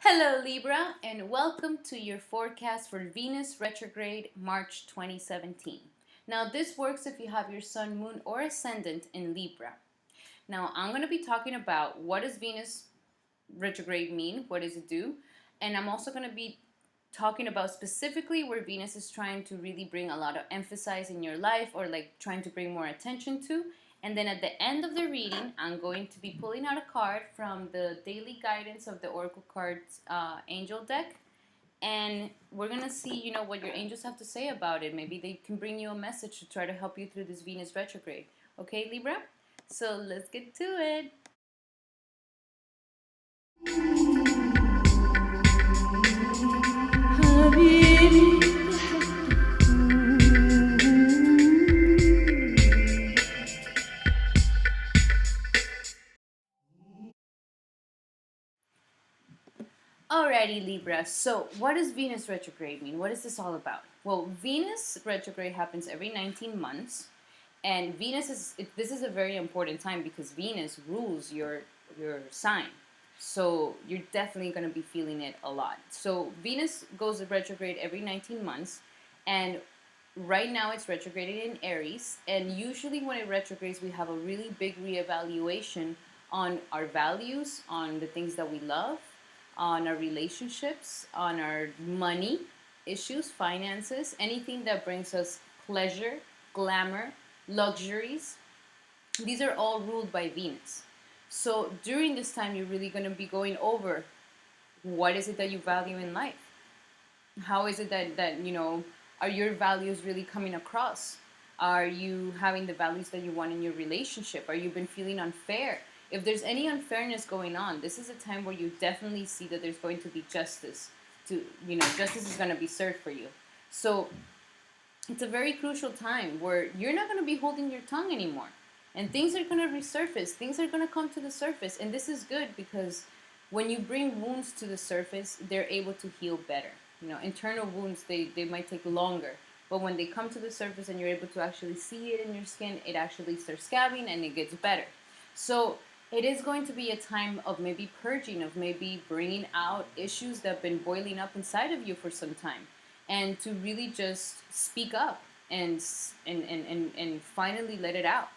Hello, Libra, and welcome to your forecast for Venus retrograde March 2017. Now, this works if you have your sun, moon, or ascendant in Libra. Now, I'm going to be talking about what does Venus retrograde mean, what does it do, and I'm also going to be talking about specifically where Venus is trying to really bring a lot of emphasis in your life or like trying to bring more attention to. And then at the end of the reading, I'm going to be pulling out a card from the daily guidance of the Oracle Cards Angel deck. And we're going to see, what your angels have to say about it. Maybe they can bring you a message to try to help you through this Venus retrograde. Okay, Libra? So let's get to it. Alrighty, Libra. So, what does Venus retrograde mean? What is this all about? Well, Venus retrograde happens every 19 months, and this is a very important time because Venus rules your sign. So, you're definitely going to be feeling it a lot. So, Venus goes retrograde every 19 months, and right now it's retrograded in Aries, and usually when it retrogrades, we have a really big reevaluation on our values, on the things that we love, on our relationships, on our money issues, finances, anything that brings us pleasure, glamour, luxuries. These are all ruled by Venus. So during this time, you're really going to be going over what is it that you value in life? How is it that are your values really coming across? Are you having the values that you want in your relationship? Are you been feeling unfair? If there's any unfairness going on, this is a time where you definitely see that there's going to be justice. Justice is going to be served for you. So it's a very crucial time where you're not going to be holding your tongue anymore. And things are going to resurface. Things are going to come to the surface. And this is good because when you bring wounds to the surface, they're able to heal better. Internal wounds, they might take longer. But when they come to the surface and you're able to actually see it in your skin, it actually starts scabbing and it gets better. So it is going to be a time of maybe purging, of maybe bringing out issues that have been boiling up inside of you for some time. And to really just speak up and finally let it out.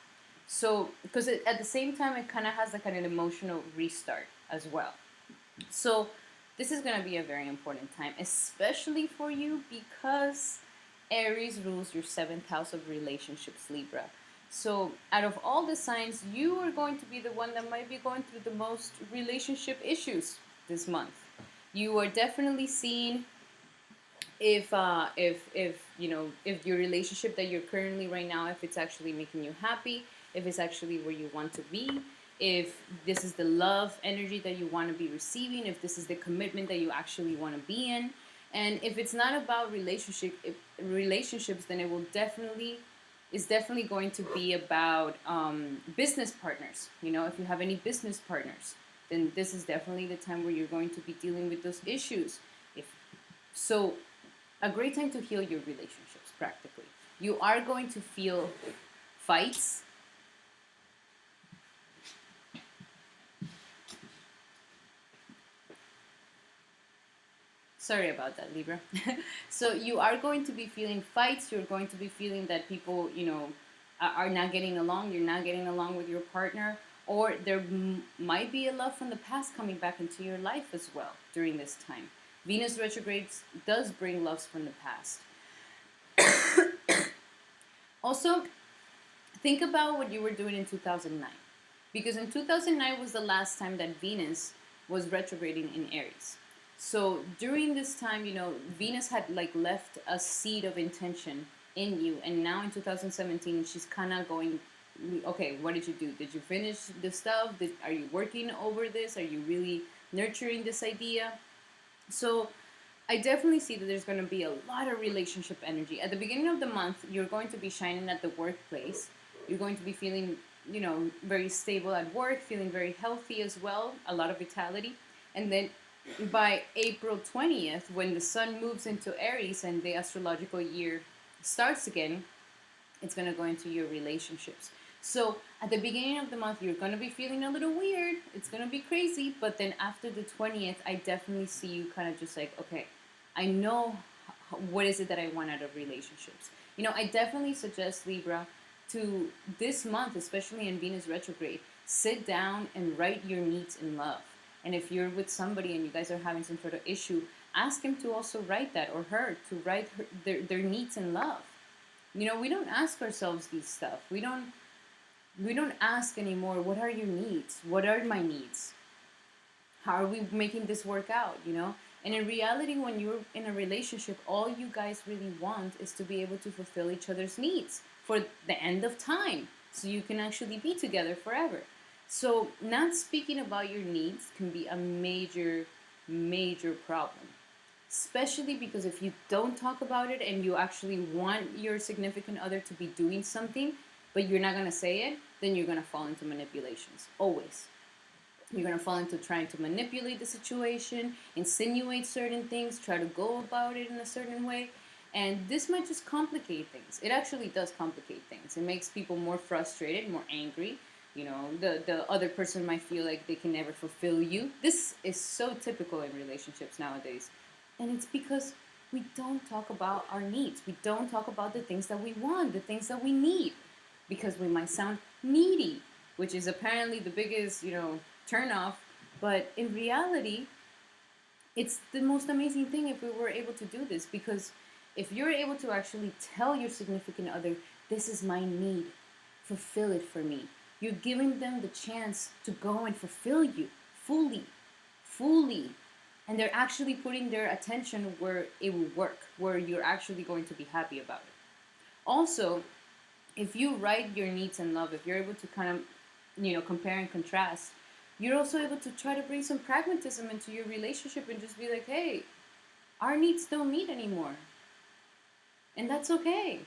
So, because at the same time, it kind of has like an emotional restart as well. So this is going to be a very important time, especially for you because Aries rules your 7th house of relationships, Libra. So out of all the signs, you are going to be the one that might be going through the most relationship issues this month. You are definitely seeing if your relationship that you're currently right now, if it's actually making you happy, if it's actually where you want to be, if this is the love energy that you want to be receiving, if this is the commitment that you actually want to be in. And if it's not about relationships, then it's definitely going to be about business partners. If you have any business partners, then this is definitely the time where you're going to be dealing with those issues. So a great time to heal your relationships, practically. You are going to feel fights. Sorry about that, Libra. So you are going to be feeling fights. You're going to be feeling that people, are not getting along. You're not getting along with your partner. Or there might be a love from the past coming back into your life as well during this time. Venus retrogrades does bring loves from the past. Also, think about what you were doing in 2009. Because in 2009 was the last time that Venus was retrograding in Aries. So during this time, Venus had like left a seed of intention in you. And now in 2017, she's kind of going, okay, what did you do? Did you finish the stuff? Are you working over this? Are you really nurturing this idea? So I definitely see that there's going to be a lot of relationship energy. At the beginning of the month, you're going to be shining at the workplace. You're going to be feeling, very stable at work, feeling very healthy as well, a lot of vitality. And then by April 20th, when the sun moves into Aries and the astrological year starts again, it's going to go into your relationships. So at the beginning of the month, you're going to be feeling a little weird. It's going to be crazy. But then after the 20th, I definitely see you kind of just like, okay, I know what is it that I want out of relationships. I definitely suggest, Libra, to this month, especially in Venus retrograde, sit down and write your needs in love. And if you're with somebody and you guys are having some sort of issue, ask him to also write that, or her to write their needs in love. We don't ask ourselves these stuff. We don't ask anymore, what are your needs? What are my needs? How are we making this work out? And in reality, when you're in a relationship, all you guys really want is to be able to fulfill each other's needs for the end of time, so you can actually be together forever. So not speaking about your needs can be a major, major problem, especially because if you don't talk about it and you actually want your significant other to be doing something, but you're not going to say it, then you're going to fall into manipulations. Always. You're going to fall into trying to manipulate the situation, insinuate certain things, try to go about it in a certain way. And this might just complicate things. It actually does complicate things. It makes people more frustrated, more angry. The other person might feel like they can never fulfill you. This is so typical in relationships nowadays. And it's because we don't talk about our needs. We don't talk about the things that we want, the things that we need. Because we might sound needy, which is apparently the biggest, turn off. But in reality, it's the most amazing thing if we were able to do this. Because if you're able to actually tell your significant other, this is my need, fulfill it for me, you're giving them the chance to go and fulfill you fully. And they're actually putting their attention where it will work, where you're actually going to be happy about it. Also, if you write your needs in love, if you're able to kind of, compare and contrast, you're also able to try to bring some pragmatism into your relationship and just be like, hey, our needs don't meet anymore. And that's okay.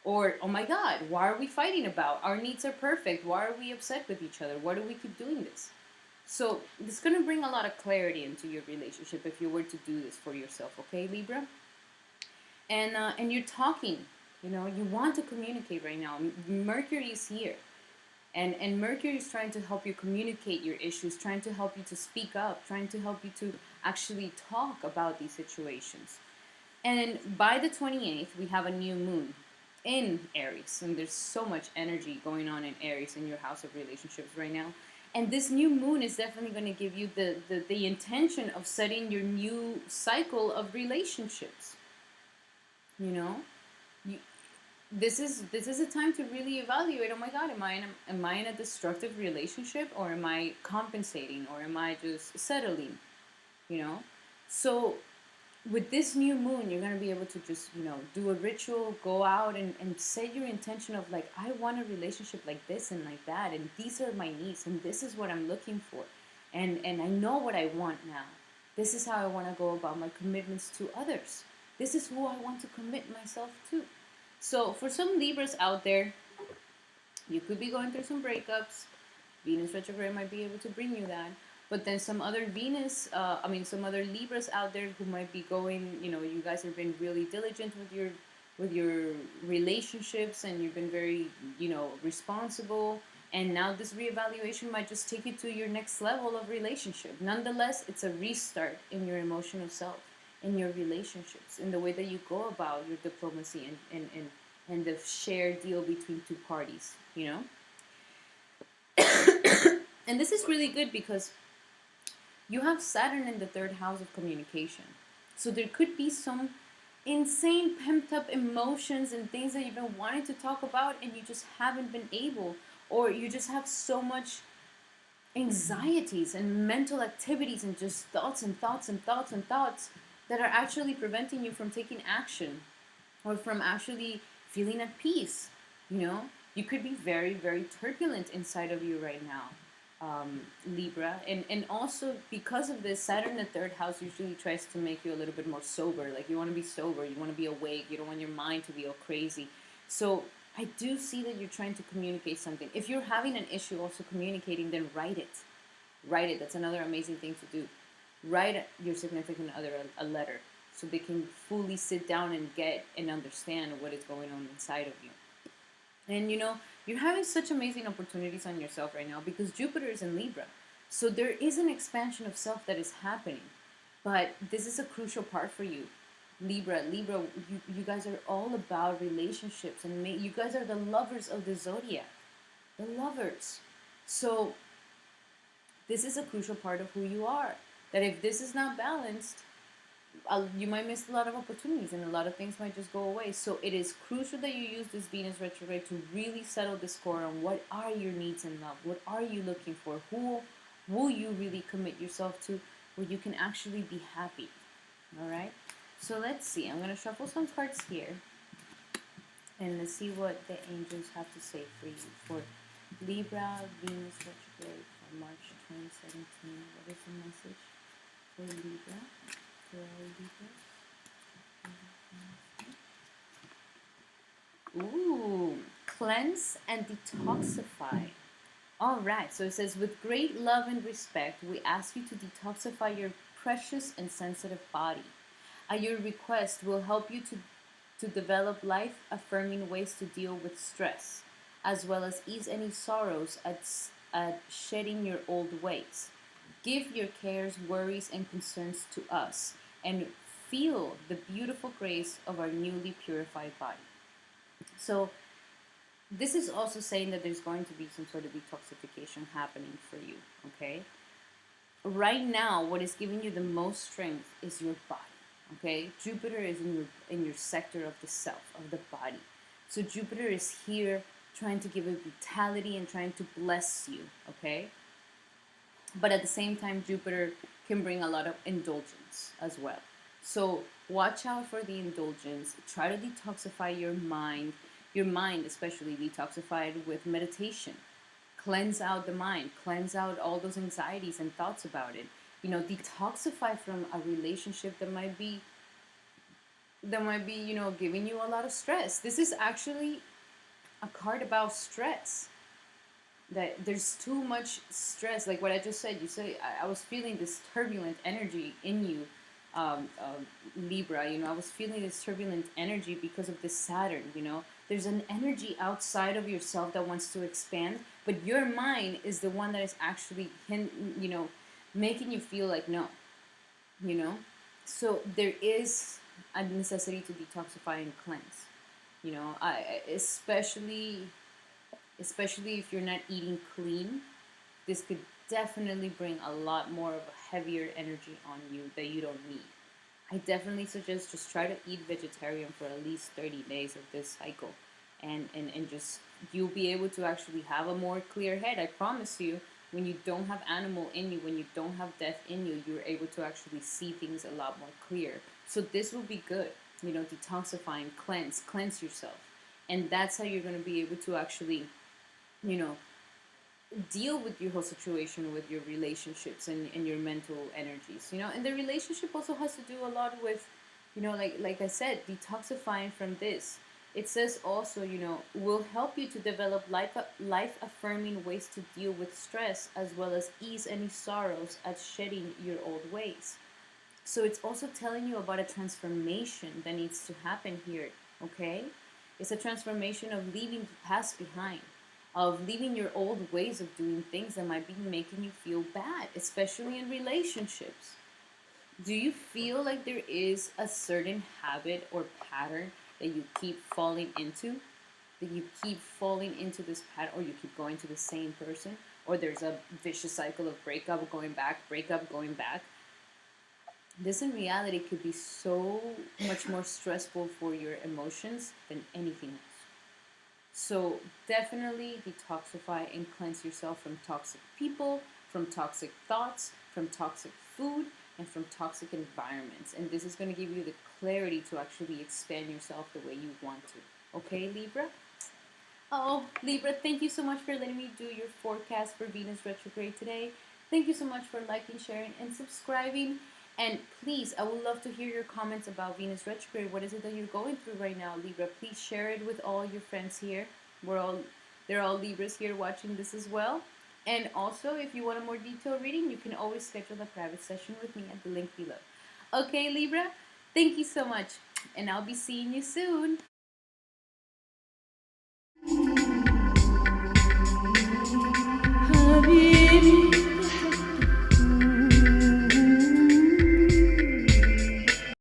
Or, oh my God, why are we fighting about? Our needs are perfect. Why are we upset with each other? Why do we keep doing this? So it's going to bring a lot of clarity into your relationship if you were to do this for yourself, okay, Libra? And you're talking, you want to communicate right now. Mercury is here. And Mercury is trying to help you communicate your issues, trying to help you to speak up, trying to help you to actually talk about these situations. And by the 28th, we have a new moon in Aries. And there's so much energy going on in Aries in your house of relationships right now. And this new moon is definitely going to give you the intention of setting your new cycle of relationships. This is a time to really evaluate. Oh my God, am I in a destructive relationship, or am I compensating, or am I just settling? So with this new moon, you're going to be able to just do a ritual, go out and set your intention of like, I want a relationship like this and like that, and these are my needs, and this is what I'm looking for, and I know what I want now. This is how I want to go about my commitments to others. This is who I want to commit myself to. So for some Libras out there, you could be going through some breakups. Venus retrograde might be able to bring you that. But then some other some other Libras out there who might be going, you guys have been really diligent with your relationships, and you've been very, responsible. And now this reevaluation might just take you to your next level of relationship. Nonetheless, it's a restart in your emotional self, in your relationships, in the way that you go about your diplomacy and the shared deal between two parties, And this is really good because you have Saturn in the third house of communication. So there could be some insane pumped up emotions and things that you've been wanting to talk about and you just haven't been able, or you just have so much anxieties and mental activities and just thoughts and thoughts and thoughts and thoughts that are actually preventing you from taking action or from actually feeling at peace. You could be very, very turbulent inside of you right now, Libra. And also because of this, Saturn in the third house usually tries to make you a little bit more sober. Like you want to be sober, you want to be awake, you don't want your mind to be all crazy. So I do see that you're trying to communicate something. If you're having an issue also communicating, then write it. Write it. That's another amazing thing to do. Write your significant other a letter so they can fully sit down and get and understand what is going on inside of you. And you're having such amazing opportunities on yourself right now because Jupiter is in Libra. So there is an expansion of self that is happening. But this is a crucial part for you. Libra, you guys are all about relationships, and you guys are the lovers of the zodiac. The lovers. So this is a crucial part of who you are. That if this is not balanced, you might miss a lot of opportunities and a lot of things might just go away. So it is crucial that you use this Venus retrograde to really settle the score on what are your needs in love, what are you looking for, who will you really commit yourself to, where you can actually be happy. All right. So let's see. I'm gonna shuffle some cards here, and let's see what the angels have to say for you for Libra Venus retrograde for March 2017. What is the message for Libra? Ooh, cleanse and detoxify. All right, so it says, with great love and respect, we ask you to detoxify your precious and sensitive body. At your request, will help you to develop life affirming ways to deal with stress, as well as ease any sorrows at shedding your old ways. Give your cares, worries, and concerns to us, and feel the beautiful grace of our newly purified body. So, this is also saying that there's going to be some sort of detoxification happening for you, okay? Right now, what is giving you the most strength is your body, okay? Jupiter is in your sector of the self, of the body. So Jupiter is here trying to give it vitality and trying to bless you, okay? But at the same time, Jupiter can bring a lot of indulgence as well. So watch out for the indulgence. Try to detoxify your mind especially detoxify it with meditation. Cleanse out the mind, cleanse out all those anxieties and thoughts about it. Detoxify from a relationship that might be giving you a lot of stress. This is actually a card about stress, that there's too much stress. Like what I just said, you said I was feeling this turbulent energy in you, Libra. I was feeling this turbulent energy because of this Saturn. There's an energy outside of yourself that wants to expand, but your mind is the one that is actually, making you feel like no. So there is a necessity to detoxify and cleanse. Especially if you're not eating clean, this could definitely bring a lot more of a heavier energy on you that you don't need. I definitely suggest just try to eat vegetarian for at least 30 days of this cycle, and just you'll be able to actually have a more clear head. I promise you, when you don't have animal in you, when you don't have death in you, you're able to actually see things a lot more clear. So this will be good. Detoxifying, cleanse yourself. And that's how you're going to be able to actually you know, deal with your whole situation with your relationships and your mental energies. And the relationship also has to do a lot with, like I said, detoxifying from this. It says also, will help you to develop life affirming ways to deal with stress, as well as ease any sorrows at shedding your old ways. So it's also telling you about a transformation that needs to happen here, okay? It's a transformation of leaving the past behind, of leaving your old ways of doing things that might be making you feel bad, especially in relationships. Do you feel like there is a certain habit or pattern that you keep falling into? That you keep falling into this pattern, or you keep going to the same person? Or there's a vicious cycle of breakup, going back, breakup, going back? This in reality could be so much more stressful for your emotions than anything else. So definitely detoxify and cleanse yourself from toxic people, from toxic thoughts, from toxic food, and from toxic environments. And this is going to give you the clarity to actually expand yourself the way you want to. Okay, Libra? Oh, Libra, thank you so much for letting me do your forecast for Venus retrograde today. Thank you so much for liking, sharing, and subscribing. And please, I would love to hear your comments about Venus retrograde. What is it that you're going through right now, Libra? Please share it with all your friends here. They're all Libras here watching this as well. And also, if you want a more detailed reading, you can always schedule a private session with me at the link below. Okay, Libra, thank you so much. And I'll be seeing you soon.